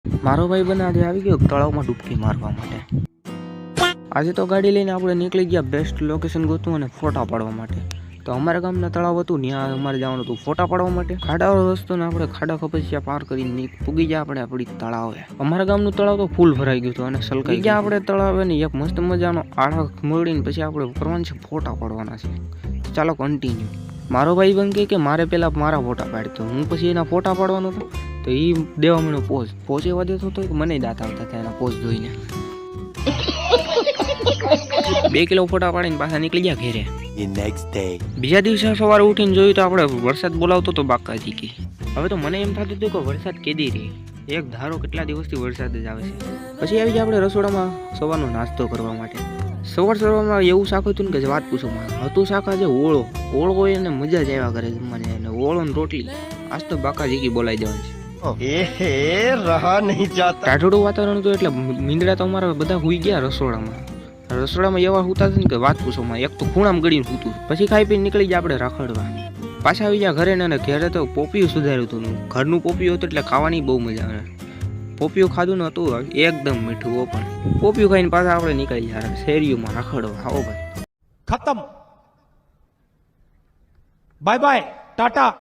મારો ભાઈ બને આજે આવી ગયો તળાવમાં ડૂબકી મારવા માટે। આજે તો ગાડી લઈને આપણે નીકળી ગયા બેસ્ટ લોકેશન ગોતવું અને ફોટા પાડવા માટે। તો અમારા ગામના તળાવ હતું, ત્યાં અમારે જવાનું હતું ફોટા પાડવા માટે। ખાડાવાળો રસ્તો ને આપણે ખાડા ખપસિયા પાર કરીને પૂગી ગયા આપણે આપણી તળાવે। અમારા ગામનું તળાવ તો ફૂલ ભરાઈ ગયું હતું અને સલકાઈ ગયા આપણે તળાવે ને એક મસ્ત મજાનો આળા મળીને પછી આપણે કરવાનું છે ફોટા પાડવાના છે। ચાલો કન્ટિન્યુ। મારો ભાઈ બન કે મારે પેલા મારા ફોટા પાડતો, હું પછી એના ફોટા પાડવાનો હતો તો એ દેવા મને પોઝ એવા દેતો હતો કે મને દાંત આવતા હતા એના પોઝ જોઈને। 2 કિલો ફોટા પાડીને પાછા નીકળી ગયા ઘેરે। બીજા દિવસે સવારે ઉઠીને જોયું તો આપણે વરસાદ બોલાવતો તો બાકાજી કી। હવે તો મને એમ થતું હતું કે વરસાદ કેદી રહી, એક ધારો કેટલા દિવસથી વરસાદ જ આવે છે। પછી આવી ગયા આપણે રસોડામાં સવારનો નાસ્તો કરવા માટે। સવારમાં એવું શાક હતું ને કે વાત પૂછો માં હતું શાક આજે ઓળો હોય અને મજા જ આવ્યા કરે જમવાની, અને ઓળો ને રોટલી। આજ તો બાકાજી કી બોલાઈ જવાનું છે। रहा नहीं जाता। ટાઢોડું વાતાવરણ હતું એટલે મીંદડા તો અમારા બધા હુઈ ગયા રસોડામાં એવા હુતા હતા ને કે વાત પૂછોમાં, એક તો ખૂણામાં ગળીને સૂતું। પછી ખાઈ પીને નીકળી ગયા આપણે રખડવા। પાછા આવી ગયા ઘરે ને ઘરે તો પોપિયું સુધાર્યું હતું, ઘરનું પોપિયું હતું એટલે ખાવાની બહુ મજા આવે। પોપિયું ખાધું ને હતું એકદમ મીઠું, પણ પોપિયું ખાઈને પાછા આપણે નીકળી ગયા શેરીઓમાં રખડવા। આવો ભાઈ खत्म, बाय बाय, टाटा।